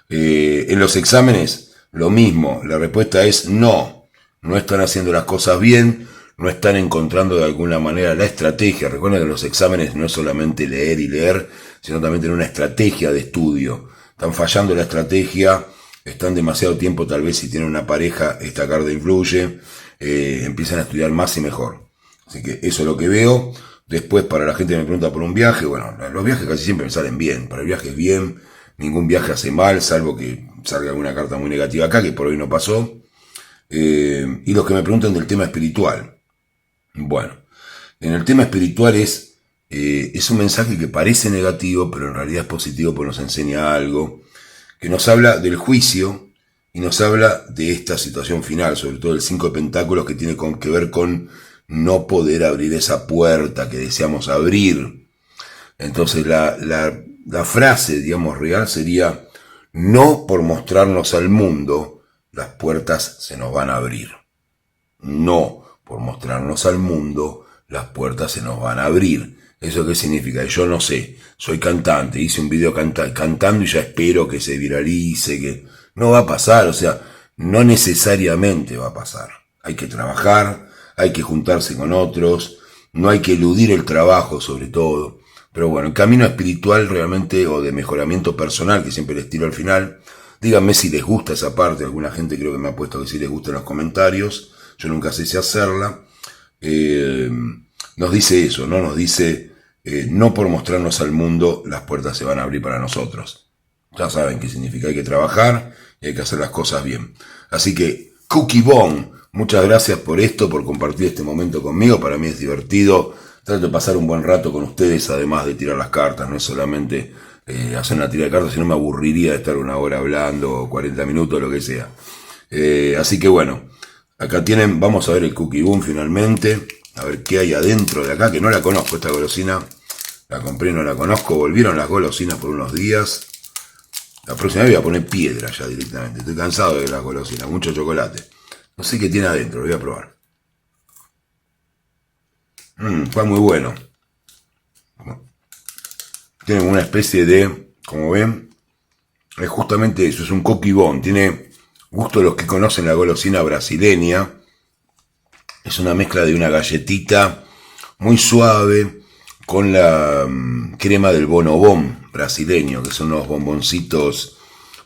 En los exámenes, lo mismo, la respuesta es no. No están haciendo las cosas bien, no están encontrando de alguna manera la estrategia. Recuerden que los exámenes no es solamente leer y leer, sino también tener una estrategia de estudio. Están fallando la estrategia, están demasiado tiempo, tal vez si tienen una pareja, esta carta influye, empiezan a estudiar más y mejor. Así que eso es lo que veo. Después, para la gente que me pregunta por un viaje, bueno, los viajes casi siempre me salen bien. Para el viaje es bien, ningún viaje hace mal, salvo que salga alguna carta muy negativa acá, que por hoy no pasó. Y los que me preguntan del tema espiritual. Bueno, en el tema espiritual es un mensaje que parece negativo, pero en realidad es positivo porque nos enseña algo, que nos habla del juicio y nos habla de esta situación final, sobre todo el 5 de Pentáculos, que tiene que ver con no poder abrir esa puerta que deseamos abrir. Entonces la frase, digamos, real sería, no por mostrarnos al mundo, las puertas se nos van a abrir. No por mostrarnos al mundo, las puertas se nos van a abrir. ¿Eso qué significa? Yo no sé, soy cantante, hice un video cantando y ya espero que se viralice, que no va a pasar, o sea, no necesariamente va a pasar. Hay que trabajar, hay que juntarse con otros, no hay que eludir el trabajo sobre todo, Pero bueno, el camino espiritual realmente, o de mejoramiento personal, que siempre les tiro al final. Díganme si les gusta esa parte. Alguna gente creo que me ha puesto que sí les gusta en los comentarios. Yo nunca sé si hacerla. Nos dice eso, ¿no? Nos dice, no por mostrarnos al mundo, las puertas se van a abrir para nosotros. Ya saben qué significa. Hay que trabajar y hay que hacer las cosas bien. Así que, Cookie Bong, muchas gracias por esto, por compartir este momento conmigo. Para mí es divertido. Trato de pasar un buen rato con ustedes, además de tirar las cartas. No es solamente hacer una tira de cartas, sino me aburriría de estar una hora hablando, o 40 minutos, lo que sea. Así que bueno, acá tienen, vamos a ver el Cookie Boom finalmente. A ver qué hay adentro de acá, que no la conozco esta golosina. La compré, no la conozco. Volvieron las golosinas por unos días. La próxima vez voy a poner piedra ya directamente. Estoy cansado de las golosinas, mucho chocolate. No sé qué tiene adentro, lo voy a probar. Fue muy bueno. Tiene una especie de, como ven, es justamente eso, es un Cookie Bong. Tiene gusto de los que conocen la golosina brasileña. Es una mezcla de una galletita muy suave con la crema del bonobón brasileño, que son unos bomboncitos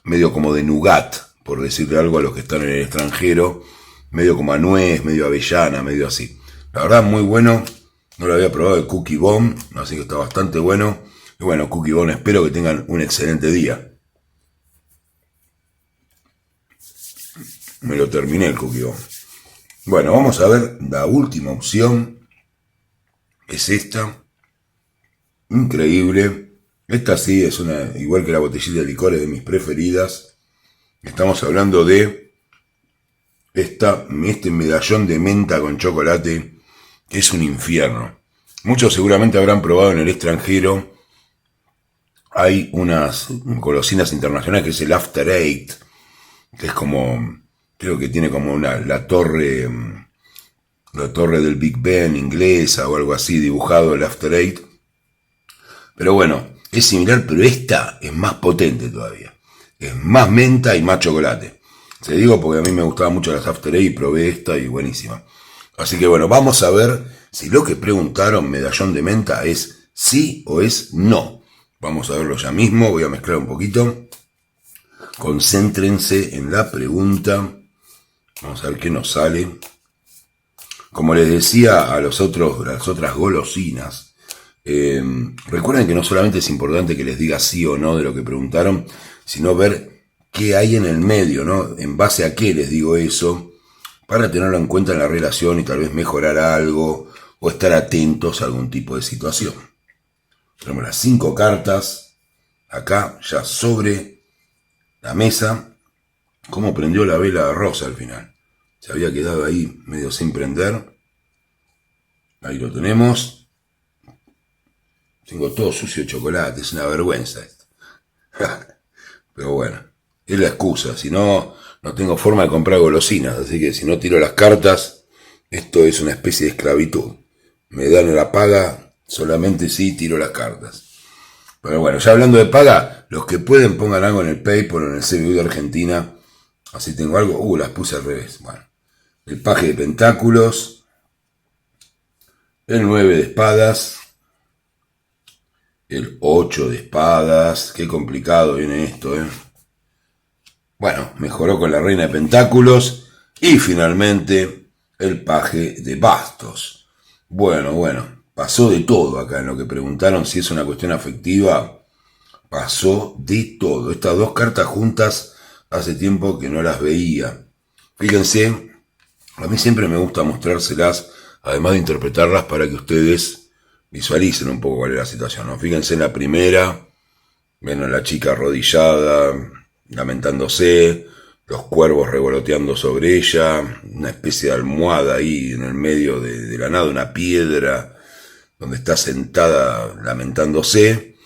medio como de nougat, por decirle algo a los que están en el extranjero, medio como a nuez, medio avellana, medio así. La verdad, muy bueno. No lo había probado el Cookie Bong, así que está bastante bueno. Y bueno, Cookie Bong, espero que tengan un excelente día. Me lo terminé el Cookie Bong. Bueno, vamos a ver la última opción. Es esta. Increíble. Esta sí es una, igual que la botellita de licor, es de mis preferidas. Estamos hablando de este medallón de menta con chocolate, que es un infierno. Muchos seguramente habrán probado en el extranjero. Hay unas golosinas internacionales que es el After Eight, que es como, creo que tiene como la torre del Big Ben inglesa o algo así, dibujado el After Eight. Pero bueno, es similar, pero esta es más potente todavía. Es más menta y más chocolate. Se digo porque a mí me gustaban mucho las After Eight y probé esta y buenísima. Así que bueno, vamos a ver si lo que preguntaron, medallón de menta, es sí o es no. Vamos a verlo ya mismo, voy a mezclar un poquito. Concéntrense en la pregunta. Vamos a ver qué nos sale. Como les decía a las otras golosinas, recuerden que no solamente es importante que les diga sí o no de lo que preguntaron, sino ver qué hay en el medio, ¿no? En base a qué les digo eso, para tenerlo en cuenta en la relación y tal vez mejorar algo o estar atentos a algún tipo de situación. Tenemos las 5 cartas acá ya sobre la mesa. Cómo prendió la vela rosa al final. Se había quedado ahí medio sin prender. Ahí lo tenemos. Tengo todo sucio de chocolate, es una vergüenza esto. Pero bueno, es la excusa. Si no, no tengo forma de comprar golosinas. Así que si no tiro las cartas, esto es una especie de esclavitud. Me dan la paga solamente si tiro las cartas. Pero bueno, ya hablando de paga, los que pueden pongan algo en el PayPal o en el CBU de Argentina. Así tengo algo. Las puse al revés. Bueno, el paje de pentáculos. El 9 de espadas. El 8 de espadas. Qué complicado viene esto, ¿eh? Bueno, mejoró con la reina de pentáculos. Y finalmente el paje de bastos. Bueno. Pasó de todo acá en lo que preguntaron si es una cuestión afectiva. Pasó de todo. Estas dos cartas juntas hace tiempo que no las veía. Fíjense, a mí siempre me gusta mostrárselas, además de interpretarlas para que ustedes visualicen un poco cuál es la situación, ¿no? Fíjense en la primera, ven a la chica arrodillada, lamentándose, los cuervos revoloteando sobre ella, una especie de almohada ahí en el medio de la nada, una piedra donde está sentada lamentándose,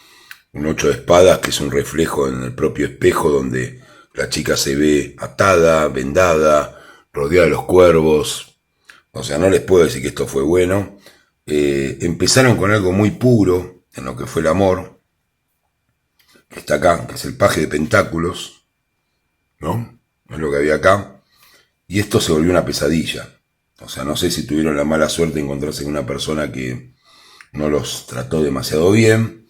un 8 de espadas que es un reflejo en el propio espejo donde la chica se ve atada, vendada, rodeada de los cuervos. O sea, no les puedo decir que esto fue bueno. Empezaron con algo muy puro en lo que fue el amor, que está acá, que es el paje de pentáculos, ¿no? Es lo que había acá. Y esto se volvió una pesadilla. O sea, no sé si tuvieron la mala suerte de encontrarse con una persona que no los trató demasiado bien,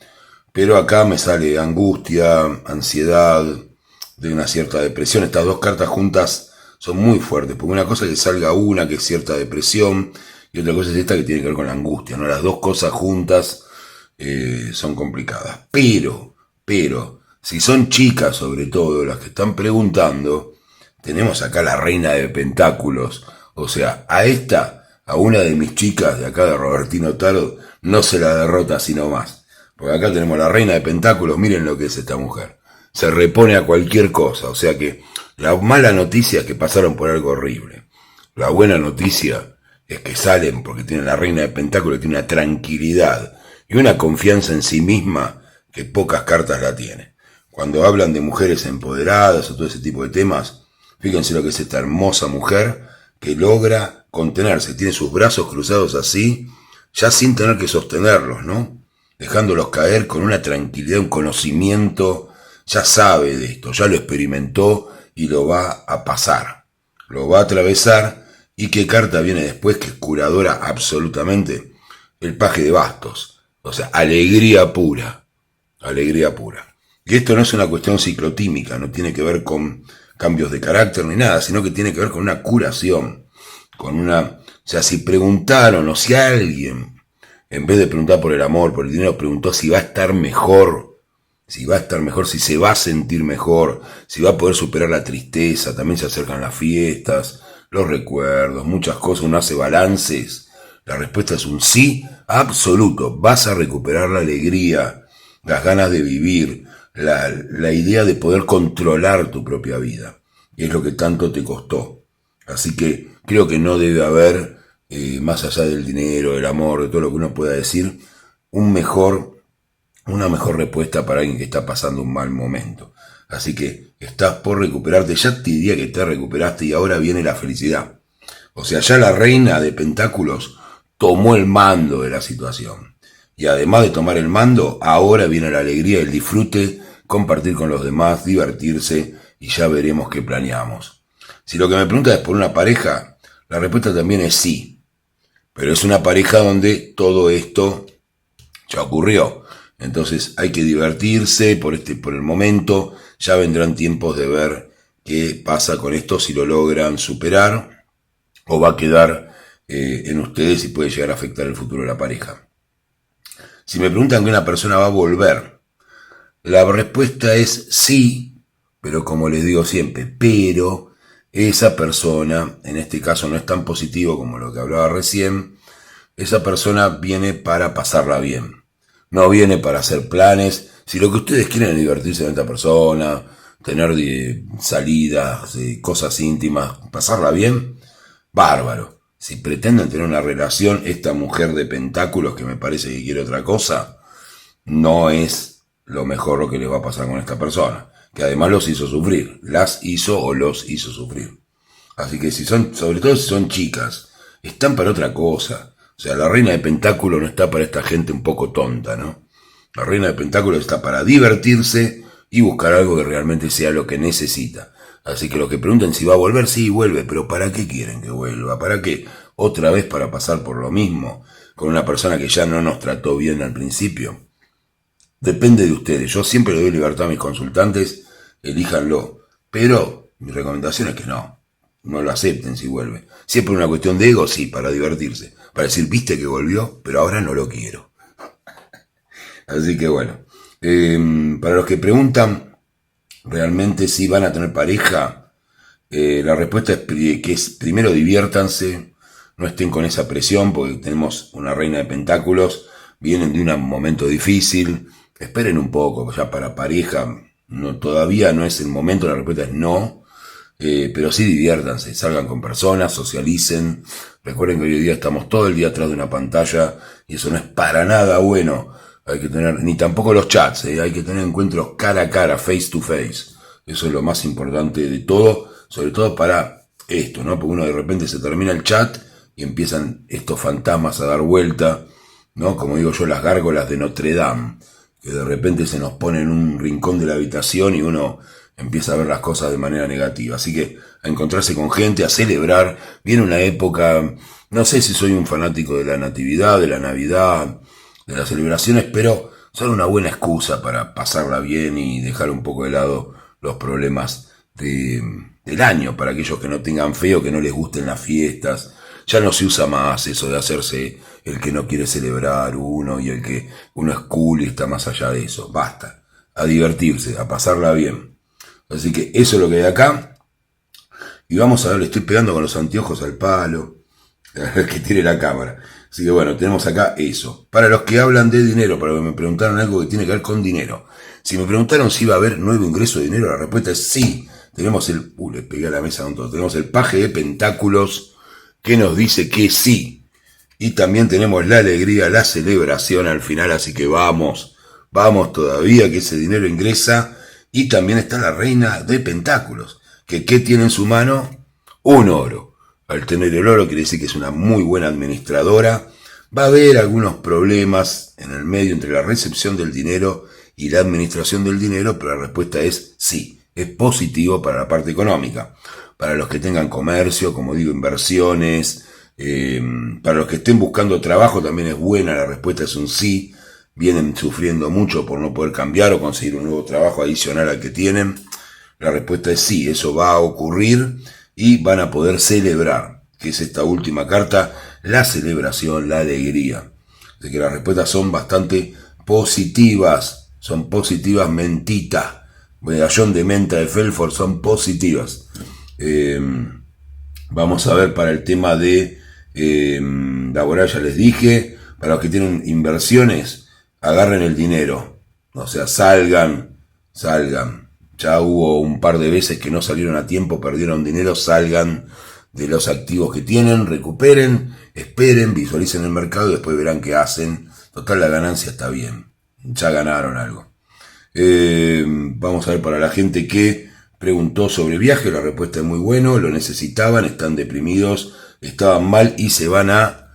pero acá me sale angustia, ansiedad, de una cierta depresión. Estas dos cartas juntas son muy fuertes, porque una cosa es que salga una que es cierta depresión, y otra cosa es esta que tiene que ver con la angustia, ¿no? Las dos cosas juntas son complicadas. Pero, si son chicas sobre todo las que están preguntando, tenemos acá la reina de pentáculos. O sea, a una de mis chicas de acá de Robertino Tarot, no se la derrota sino más. Porque acá tenemos la reina de pentáculos, miren lo que es esta mujer. Se repone a cualquier cosa, o sea que la mala noticia es que pasaron por algo horrible. La buena noticia es que salen porque tienen la reina de pentáculos, tiene una tranquilidad y una confianza en sí misma que pocas cartas la tienen. Cuando hablan de mujeres empoderadas o todo ese tipo de temas, fíjense lo que es esta hermosa mujer que logra contenerse, tiene sus brazos cruzados así, ya sin tener que sostenerlos, ¿no? Dejándolos caer con una tranquilidad, un conocimiento, ya sabe de esto, ya lo experimentó y lo va a pasar, lo va a atravesar. ¿Y qué carta viene después que es curadora absolutamente? El paje de bastos, o sea, alegría pura, alegría pura. Y esto no es una cuestión ciclotímica, no tiene que ver con cambios de carácter ni nada, sino que tiene que ver con una curación, con una, o sea, si preguntaron o si alguien, en vez de preguntar por el amor, por el dinero, preguntó si va a estar mejor, si se va a sentir mejor, si va a poder superar la tristeza, también se acercan las fiestas, los recuerdos, muchas cosas, uno hace balances, la respuesta es un sí absoluto, vas a recuperar la alegría, las ganas de vivir, la idea de poder controlar tu propia vida, y es lo que tanto te costó. Así que creo que no debe haber, más allá del dinero, del amor, de todo lo que uno pueda decir, una mejor respuesta para alguien que está pasando un mal momento. Así que estás por recuperarte, ya te diría que te recuperaste y ahora viene la felicidad. O sea, ya la reina de pentáculos tomó el mando de la situación. Y además de tomar el mando, ahora viene la alegría, el disfrute, compartir con los demás, divertirse y ya veremos qué planeamos. Si lo que me preguntas es por una pareja, la respuesta también es sí. Pero es una pareja donde todo esto ya ocurrió. Entonces hay que divertirse por el momento. Ya vendrán tiempos de ver qué pasa con esto, si lo logran superar o va a quedar en ustedes y puede llegar a afectar el futuro de la pareja. Si me preguntan que una persona va a volver, la respuesta es sí, pero como les digo siempre, pero esa persona, en este caso no es tan positivo como lo que hablaba recién, esa persona viene para pasarla bien. No viene para hacer planes. Si lo que ustedes quieren es divertirse con esta persona, tener salidas, cosas íntimas, pasarla bien, bárbaro. Si pretenden tener una relación, esta mujer de pentáculos que me parece que quiere otra cosa, no es lo mejor lo que les va a pasar con esta persona, que además los hizo sufrir, las hizo o los hizo sufrir. Así que si son, sobre todo si son chicas, están para otra cosa. O sea, la reina de pentáculos no está para esta gente un poco tonta, ¿no? La reina de pentáculos está para divertirse y buscar algo que realmente sea lo que necesita. Así que los que pregunten si va a volver, sí, vuelve, pero ¿para qué quieren que vuelva? ¿Para qué? ¿Otra vez para pasar por lo mismo? Con una persona que ya no nos trató bien al principio. Depende de ustedes. Yo siempre le doy libertad a mis consultantes, elíjanlo. Pero mi recomendación es que no lo acepten si vuelve. Siempre una cuestión de ego, sí, para divertirse. Para decir, viste que volvió, pero ahora no lo quiero. Así que bueno. Para los que preguntan realmente si van a tener pareja, la respuesta es que es primero diviértanse, no estén con esa presión, porque tenemos una reina de pentáculos, vienen de un momento difícil, esperen un poco, ya para pareja, todavía no es el momento, la respuesta es no, pero sí diviértanse, salgan con personas, socialicen, recuerden que hoy día estamos todo el día atrás de una pantalla y eso no es para nada bueno. Hay que tener, ni tampoco los chats, hay que tener encuentros cara a cara, face to face. Eso es lo más importante de todo, sobre todo para esto, ¿no? Porque uno de repente se termina el chat y empiezan estos fantasmas a dar vuelta, ¿no? Como digo yo, las gárgolas de Notre Dame, que de repente se nos pone en un rincón de la habitación y uno empieza a ver las cosas de manera negativa. Así que a encontrarse con gente, a celebrar. Viene una época, no sé si soy un fanático de la natividad, de la Navidad, de las celebraciones, pero son una buena excusa para pasarla bien y dejar un poco de lado los problemas del año, para aquellos que no tengan fe o que no les gusten las fiestas. Ya no se usa más eso de hacerse el que no quiere celebrar uno y el que uno es cool y está más allá de eso. Basta. A divertirse, a pasarla bien. Así que eso es lo que hay acá. Y vamos a ver, le estoy pegando con los anteojos al palo que tiene la cámara. Así que bueno, tenemos acá eso. Para los que hablan de dinero, para los que me preguntaron algo que tiene que ver con dinero. Si me preguntaron si iba a haber nuevo ingreso de dinero, la respuesta es sí. Tenemos el... le pegué a la mesa con todo. Tenemos el paje de pentáculos que nos dice que sí. Y también tenemos la alegría, la celebración al final. Así que vamos todavía que ese dinero ingresa. Y también está la reina de pentáculos, que ¿qué tiene en su mano? Un oro. Al tener el oro quiere decir que es una muy buena administradora. Va a haber algunos problemas en el medio entre la recepción del dinero y la administración del dinero, pero la respuesta es sí. Es positivo para la parte económica. Para los que tengan comercio, como digo, inversiones, para los que estén buscando trabajo también es buena, la respuesta es un sí. Vienen sufriendo mucho por no poder cambiar o conseguir un nuevo trabajo adicional al que tienen. La respuesta es sí, eso va a ocurrir y van a poder celebrar, que es esta última carta, la celebración, la alegría. Así que las respuestas son bastante positivas, son positivas mentita. Medallón de menta de Felford son positivas. Vamos a ver para el tema de laboral, ya les dije, para los que tienen inversiones, agarren el dinero, o sea, salgan. Ya hubo un par de veces que no salieron a tiempo, perdieron dinero, salgan de los activos que tienen, recuperen, esperen, visualicen el mercado y después verán qué hacen. Total, la ganancia está bien, ya ganaron algo. Vamos a ver para la gente que preguntó sobre viaje, la respuesta es muy buena, lo necesitaban, están deprimidos, estaban mal y se van ¿a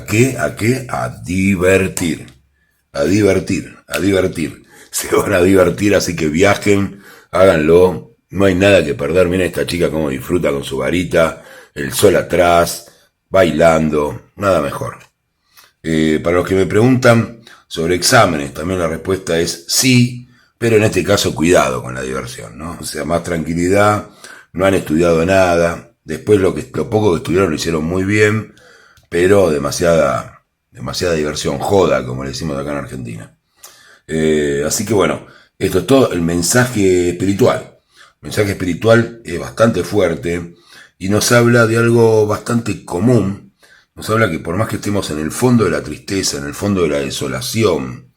qué? A divertir. A divertir. Se van a divertir, así que viajen, háganlo. No hay nada que perder. Miren esta chica cómo disfruta con su varita, el sol atrás, bailando. Nada mejor. Para los que me preguntan sobre exámenes, también la respuesta es sí, pero en este caso cuidado con la diversión, ¿no? O sea, más tranquilidad, no han estudiado nada. Después lo poco que estudiaron lo hicieron muy bien, pero demasiada diversión, joda, como le decimos acá en Argentina. Así que bueno, esto es todo el mensaje espiritual. El mensaje espiritual es bastante fuerte y nos habla de algo bastante común. Nos habla que por más que estemos en el fondo de la tristeza, en el fondo de la desolación,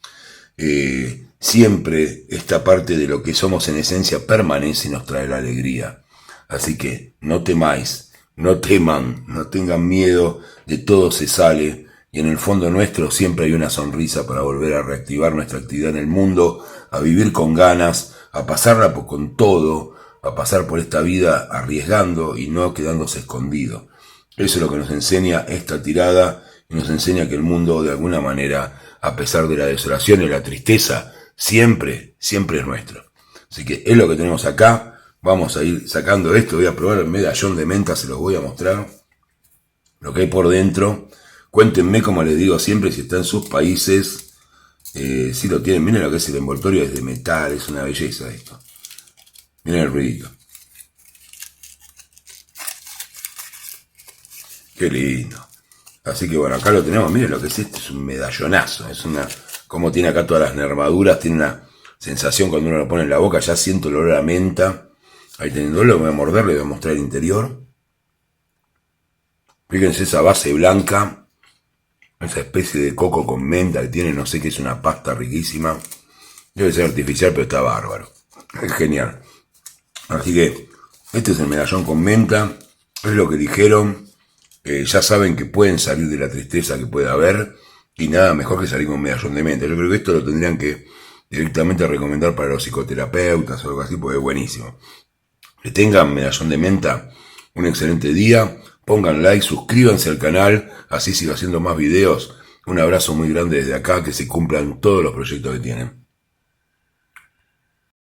siempre esta parte de lo que somos en esencia permanece y nos trae la alegría. Así que no temáis, no teman, no tengan miedo, de todo se sale. Y en el fondo nuestro siempre hay una sonrisa para volver a reactivar nuestra actividad en el mundo, a vivir con ganas, a pasarla con todo, a pasar por esta vida arriesgando y no quedándose escondido. Eso es lo que nos enseña esta tirada y nos enseña que el mundo de alguna manera, a pesar de la desolación y la tristeza, siempre es nuestro. Así que es lo que tenemos acá. Vamos a ir sacando esto, voy a probar el medallón de menta, se los voy a mostrar. Lo que hay por dentro. Cuéntenme, como les digo siempre, si está en sus países, si lo tienen. Miren lo que es el envoltorio, es de metal, es una belleza esto. Miren el ruidito. Qué lindo. Así que bueno, acá lo tenemos. Miren lo que es esto, es un medallonazo. Es como tiene acá todas las nervaduras, tiene una sensación cuando uno lo pone en la boca, ya siento el olor a menta. Ahí teniéndolo, lo voy a morder, le voy a mostrar el interior. Fíjense esa base blanca. Esa especie de coco con menta que tiene, no sé qué es, una pasta riquísima. Debe ser artificial, pero está bárbaro. Es genial. Así que este es el medallón con menta. Es lo que dijeron. Ya saben que pueden salir de la tristeza que puede haber. Y nada mejor que salir con un medallón de menta. Yo creo que esto lo tendrían que directamente recomendar para los psicoterapeutas o algo así, porque es buenísimo. Que tengan medallón de menta. Un excelente día. Pongan like, suscríbanse al canal, así sigo haciendo más videos. Un abrazo muy grande desde acá, que se cumplan todos los proyectos que tienen.